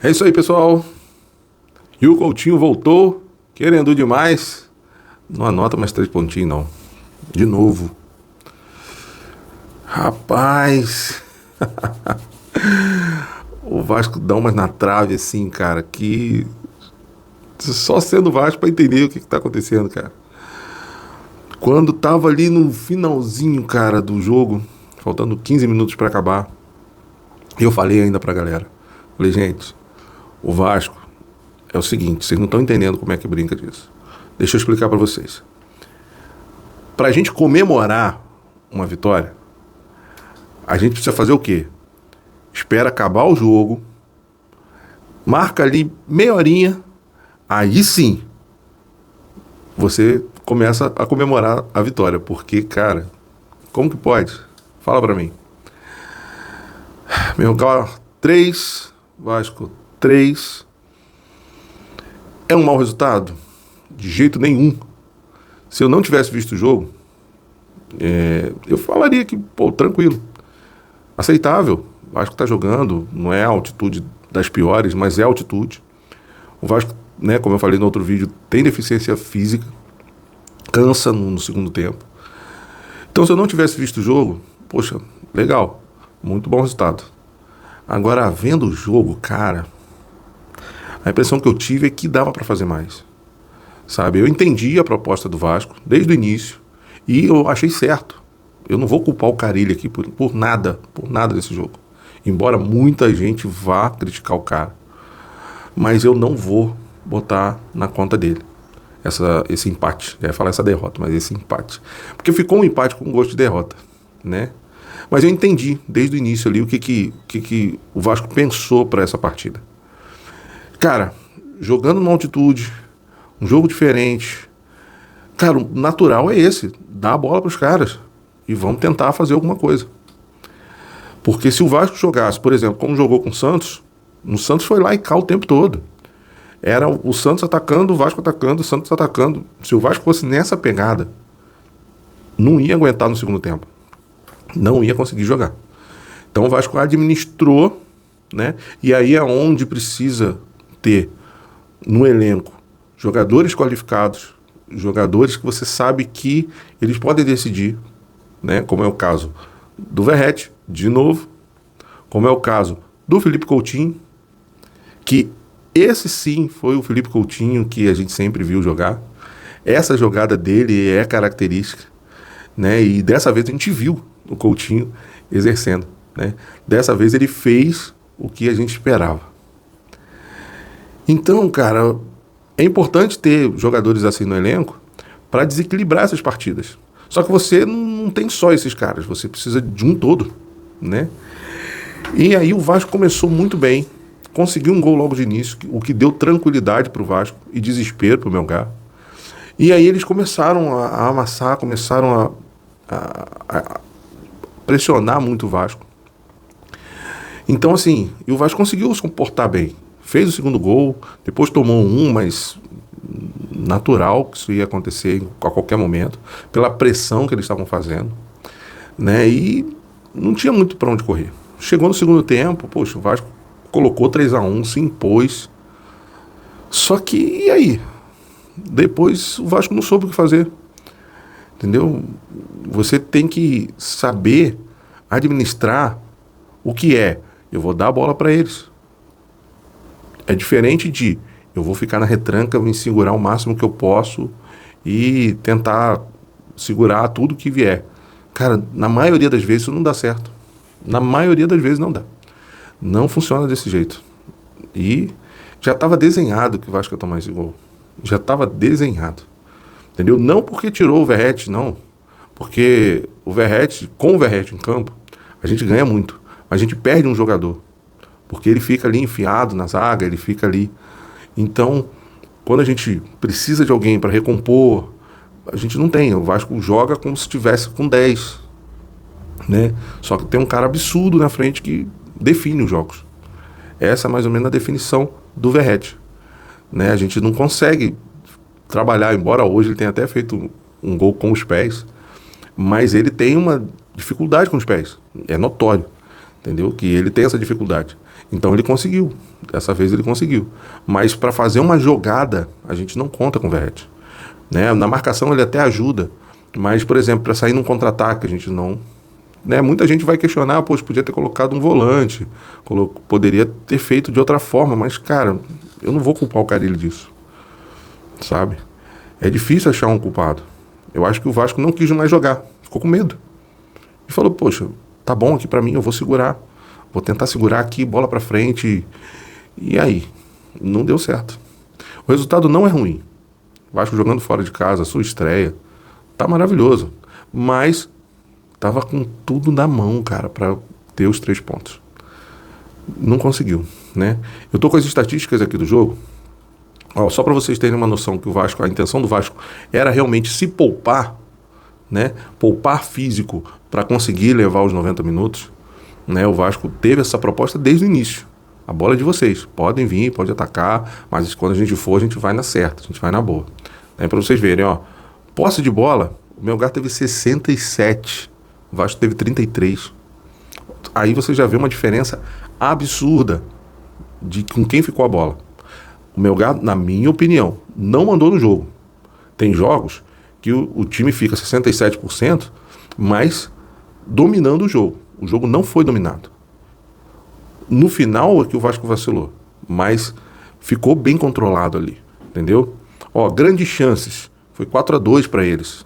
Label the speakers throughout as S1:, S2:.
S1: É isso aí, pessoal. E o Coutinho voltou, querendo demais. Não anota mais 3 pontinhos, não. De novo. Rapaz. O Vasco dá umas na trave, assim, cara, que... Só sendo Vasco pra entender o que tá acontecendo, cara. Quando tava ali no finalzinho, cara, do jogo, faltando 15 minutos pra acabar, eu falei ainda pra galera. Falei, gente, o Vasco é o seguinte, vocês não estão entendendo como é que brinca disso. Deixa eu explicar pra vocês. Pra gente comemorar uma vitória, a gente precisa fazer o quê? Espera acabar o jogo, marca ali meia horinha, aí sim você começa a comemorar a vitória. Porque, cara, como que pode? Fala pra mim. Meu carro, 3, Vasco 3. É um mau resultado? De jeito nenhum. Se eu não tivesse visto o jogo, eu falaria que, pô, tranquilo. Aceitável. O Vasco tá jogando, não é a altitude das piores, mas é a altitude. O Vasco, né, como eu falei no outro vídeo, tem deficiência física, cansa no segundo tempo. Então, se eu não tivesse visto o jogo, poxa, legal, muito bom resultado. Agora, vendo o jogo, cara, a impressão que eu tive é que dava pra fazer mais. Sabe, eu entendi a proposta do Vasco desde o início e eu achei certo. Eu não vou culpar o Carille aqui por nada desse jogo. Embora muita gente vá criticar o cara. Mas eu não vou botar na conta dele esse empate. Eu ia falar essa derrota, mas esse empate. Porque ficou um empate com gosto de derrota, né? Mas eu entendi desde o início ali o que o Vasco pensou para essa partida. Cara, jogando numa altitude, um jogo diferente. Cara, o natural é esse. Dá a bola para os caras e vamos tentar fazer alguma coisa. Porque se o Vasco jogasse, por exemplo, como jogou com o Santos foi lá e cá o tempo todo. Era o Santos atacando, o Vasco atacando, o Santos atacando. Se o Vasco fosse nessa pegada, não ia aguentar no segundo tempo. Não ia conseguir jogar. Então o Vasco administrou, né? E aí é onde precisa ter no elenco jogadores qualificados, jogadores que você sabe que eles podem decidir, né? Como é o caso do Verratti, de novo, como é o caso do Felipe Coutinho, que esse sim foi o Felipe Coutinho que a gente sempre viu jogar. Essa jogada dele é característica, né? E dessa vez a gente viu o Coutinho exercendo, né? Dessa vez ele fez o que a gente esperava. Então, cara, é importante ter jogadores assim no elenco para desequilibrar essas partidas. Só que você não tem só esses caras, você precisa de um todo, né? E aí o Vasco começou muito bem, conseguiu um gol logo de início, o que deu tranquilidade pro Vasco e desespero pro Melgar. E aí eles começaram a amassar, começaram a pressionar muito o Vasco. Então, assim, e o Vasco conseguiu se comportar bem. Fez o segundo gol, depois tomou um, mas natural que isso ia acontecer a qualquer momento, pela pressão que eles estavam fazendo, né? E não tinha muito para onde correr. Chegou no segundo tempo, poxa, o Vasco colocou 3-1, se impôs. Só que, e aí? Depois o Vasco não soube o que fazer. Entendeu? Você tem que saber administrar o que é. Eu vou dar a bola para eles. É diferente de eu vou ficar na retranca, me segurar o máximo que eu posso e tentar segurar tudo que vier. Cara, na maioria das vezes isso não dá certo. Na maioria das vezes não dá. Não funciona desse jeito. E já estava desenhado que o Vasco ia tomar esse gol. Já estava desenhado. Entendeu? Não porque tirou o Verratti, não. Porque o Verratti, com o Verratti em campo, a gente ganha muito. A gente perde um jogador. Porque ele fica ali enfiado na zaga, ele fica ali. Então, quando a gente precisa de alguém para recompor, a gente não tem. O Vasco joga como se estivesse com 10. Né? Só que tem um cara absurdo na frente que define os jogos. Essa é mais ou menos a definição do Verratti. Né? A gente não consegue trabalhar, embora hoje ele tenha até feito um gol com os pés, mas ele tem uma dificuldade com os pés. É notório, entendeu? Que ele tem essa dificuldade. Então ele conseguiu. Dessa vez ele conseguiu. Mas para fazer uma jogada, a gente não conta com o Verratti. Né? Na marcação ele até ajuda. Mas, por exemplo, para sair num contra-ataque, a gente não. Né? Muita gente vai questionar, poxa, podia ter colocado um volante. Poderia ter feito de outra forma. Mas, cara, eu não vou culpar o Carille disso. Sabe? É difícil achar um culpado. Eu acho que o Vasco não quis mais jogar. Ficou com medo. E falou, poxa, tá bom aqui pra mim, eu vou segurar. Vou tentar segurar aqui, bola pra frente. E aí? Não deu certo. O resultado não é ruim. O Vasco jogando fora de casa, sua estreia. Tá maravilhoso. Mas tava com tudo na mão, cara, pra ter os 3 pontos. Não conseguiu, né? Eu tô com as estatísticas aqui do jogo. Ó, só para vocês terem uma noção que o Vasco, a intenção do Vasco era realmente se poupar, né? Poupar físico para conseguir levar os 90 minutos, né? O Vasco teve essa proposta desde o início. A bola é de vocês. Podem vir, pode atacar, mas quando a gente for, a gente vai na certa, a gente vai na boa. Para vocês verem, ó. Posse de bola, o Melgar teve 67, o Vasco teve 33. Aí você já vê uma diferença absurda de com quem ficou a bola. O Melgar, na minha opinião, não mandou no jogo. Tem jogos que o time fica 67%, mas dominando o jogo. O jogo não foi dominado. No final é que o Vasco vacilou, mas ficou bem controlado ali, entendeu? Ó, grandes chances. Foi 4-2 para eles.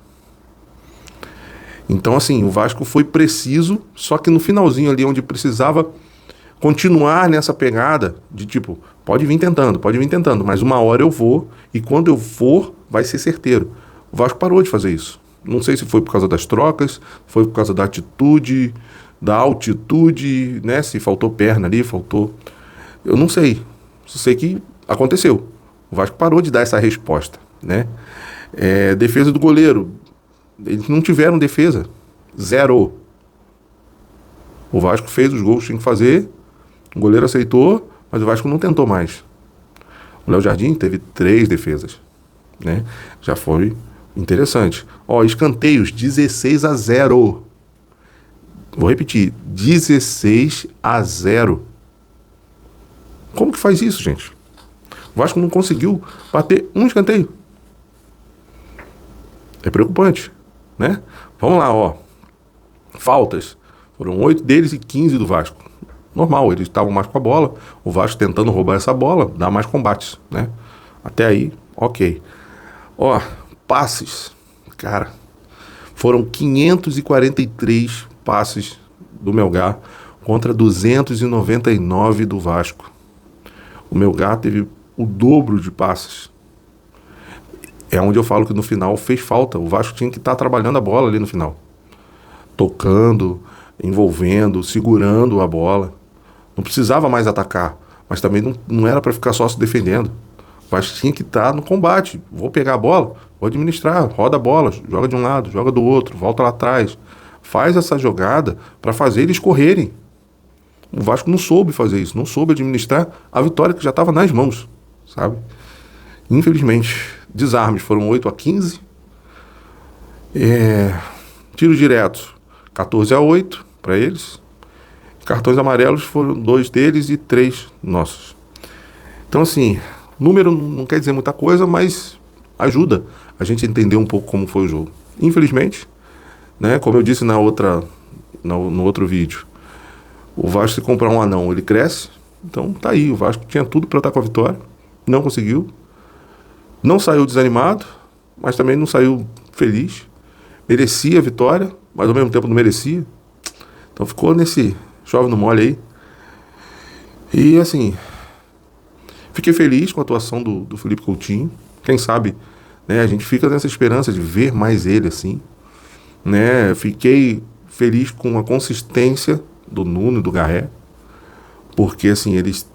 S1: Então, assim, o Vasco foi preciso, só que no finalzinho ali, onde precisava continuar nessa pegada de tipo, pode vir tentando, mas uma hora eu vou, e quando eu for, vai ser certeiro. O Vasco parou de fazer isso. Não sei se foi por causa das trocas, foi por causa da atitude, da altitude, né? Se faltou perna ali, faltou... Eu não sei. Só sei que aconteceu. O Vasco parou de dar essa resposta, né? Defesa do goleiro. Eles não tiveram defesa. 0. O Vasco fez os gols que tinha que fazer, o goleiro aceitou, mas o Vasco não tentou mais. O Léo Jardim teve 3 defesas, né? Já foi interessante. Ó, escanteios, 16-0. Vou repetir, 16-0. Como que faz isso, gente? O Vasco não conseguiu bater um escanteio. É preocupante, né? Vamos lá, ó. Faltas. Foram 8 deles e 15 do Vasco. Normal, eles estavam mais com a bola. O Vasco tentando roubar essa bola, dá mais combates, né? Até aí, ok. Ó, passes. Cara, foram 543 passes do Melgar contra 299 do Vasco. O Melgar teve o dobro de passes. É onde eu falo que no final fez falta. O Vasco tinha que estar trabalhando a bola ali no final. Tocando, envolvendo, segurando a bola. Não precisava mais atacar, mas também não era para ficar só se defendendo. O Vasco tinha que estar no combate. Vou pegar a bola, vou administrar, roda a bola, joga de um lado, joga do outro, volta lá atrás. Faz essa jogada para fazer eles correrem. O Vasco não soube fazer isso, não soube administrar a vitória que já estava nas mãos, sabe? Infelizmente, desarmes foram 8-15. Tiros diretos, 14-8 para eles. Cartões amarelos foram 2 deles e 3 nossos. Então, assim, número não quer dizer muita coisa, mas ajuda a gente a entender um pouco como foi o jogo. Infelizmente, né, como eu disse no outro vídeo, o Vasco, se comprar um anão, ele cresce. Então, tá aí, o Vasco tinha tudo para estar com a vitória, não conseguiu. Não saiu desanimado, mas também não saiu feliz. Merecia a vitória, mas ao mesmo tempo não merecia. Então ficou nesse chove no mole aí. E assim, fiquei feliz com a atuação do Felipe Coutinho. Quem sabe, né, a gente fica nessa esperança de ver mais ele assim, né? Fiquei feliz com a consistência do Nuno e do Garré, porque assim, eles,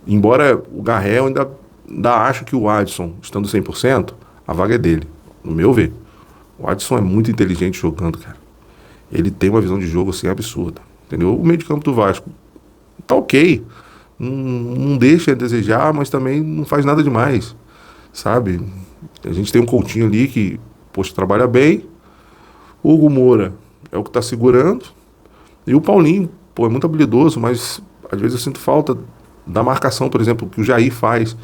S1: embora o Garré, eu ainda acho que o Adson, estando 100%, a vaga é dele, no meu ver. O Adson é muito inteligente jogando, cara. Ele tem uma visão de jogo assim absurda, entendeu? O meio de campo do Vasco tá ok, não deixa a desejar, mas também não faz nada demais, sabe? A gente tem um Coutinho ali que, poxa, trabalha bem. O Hugo Moura é o que tá segurando. E o Paulinho, pô, é muito habilidoso, mas às vezes eu sinto falta da marcação, por exemplo, que o Jair faz.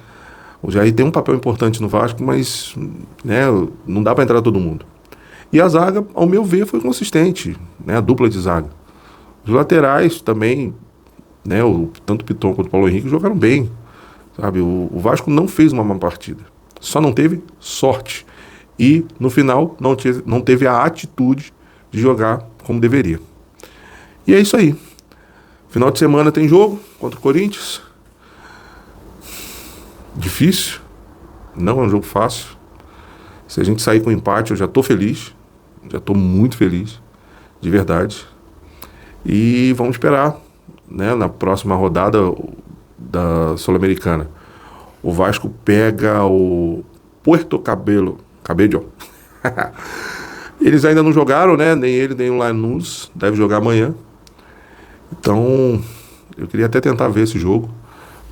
S1: O Jair tem um papel importante no Vasco, mas né, não dá para entrar todo mundo. E a zaga, ao meu ver, foi consistente, né, a dupla de zaga. Os laterais também, né, tanto o Piton quanto o Paulo Henrique jogaram bem. Sabe? O Vasco não fez uma má partida. Só não teve sorte. E, no final, não teve a atitude de jogar como deveria. E é isso aí. Final de semana tem jogo contra o Corinthians. Difícil. Não é um jogo fácil. Se a gente sair com empate, eu já tô feliz. Já tô muito feliz. De verdade. E vamos esperar, né, na próxima rodada da Sul-Americana. O Vasco pega o Puerto Cabello. Eles ainda não jogaram, né? Nem ele, nem o Lanús. Deve jogar amanhã. Então, eu queria até tentar ver esse jogo,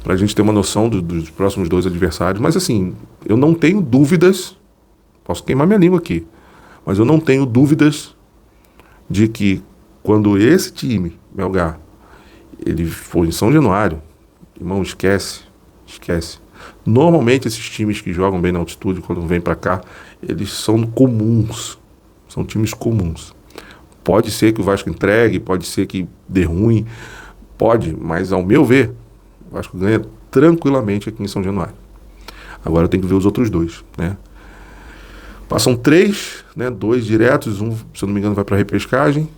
S1: pra gente ter uma noção dos próximos dois adversários. Mas assim, eu não tenho dúvidas, posso queimar minha língua aqui, mas eu não tenho dúvidas de que quando esse time, Melgar, ele for em São Januário, irmão, esquece. Normalmente esses times que jogam bem na altitude, quando vêm pra cá, eles são comuns, são times comuns. Pode ser que o Vasco entregue, pode ser que dê ruim, pode, mas ao meu ver, o Vasco ganha tranquilamente aqui em São Januário. Agora eu tenho que ver os outros dois, né? Passam 3, né? 2 diretos, um, se eu não me engano, vai para repescagem.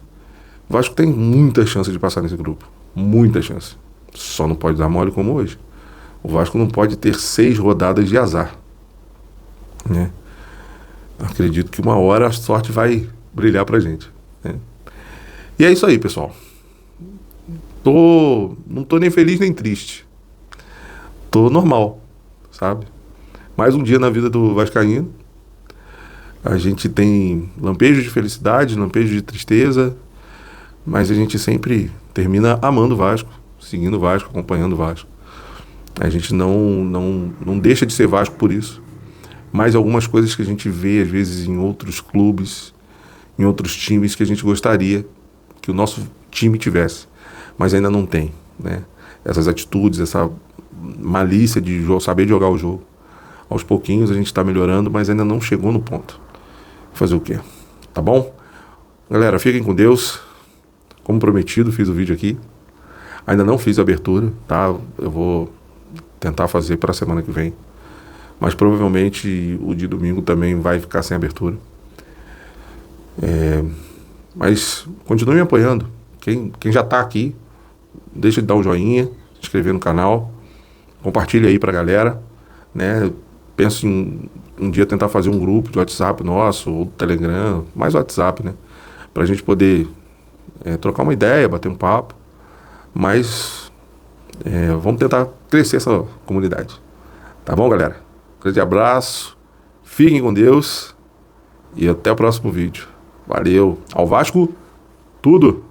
S1: O Vasco tem muita chance de passar nesse grupo, muita chance. Só não pode dar mole como hoje. O Vasco não pode ter 6 rodadas de azar, né? Acredito que uma hora a sorte vai brilhar pra gente, né? E é isso aí, pessoal. Não tô nem feliz nem triste. Tô normal, sabe? Mais um dia na vida do vascaíno. A gente tem lampejos de felicidade, lampejos de tristeza, mas a gente sempre termina amando o Vasco, seguindo o Vasco, acompanhando o Vasco. A gente não deixa de ser Vasco por isso. Mas algumas coisas que a gente vê, às vezes, em outros clubes, em outros times, que a gente gostaria que o nosso time tivesse, mas ainda não tem, né? Essas atitudes, essa malícia de saber jogar o jogo. Aos pouquinhos a gente está melhorando, mas ainda não chegou no ponto. Fazer o quê? Tá bom? Galera, fiquem com Deus. Como prometido, fiz o vídeo aqui. Ainda não fiz a abertura, tá? Eu vou tentar fazer para a semana que vem. Mas provavelmente o de domingo também vai ficar sem abertura. Mas continue me apoiando. Quem já está aqui, deixa de dar um joinha, se inscrever no canal, compartilha aí pra galera, né? Penso em um dia tentar fazer um grupo de WhatsApp nosso, ou Telegram, mais WhatsApp, né? Pra gente poder trocar uma ideia, bater um papo. Mas vamos tentar crescer essa comunidade. Tá bom, galera? Grande abraço, fiquem com Deus e até o próximo vídeo. Valeu, ao Vasco, tudo!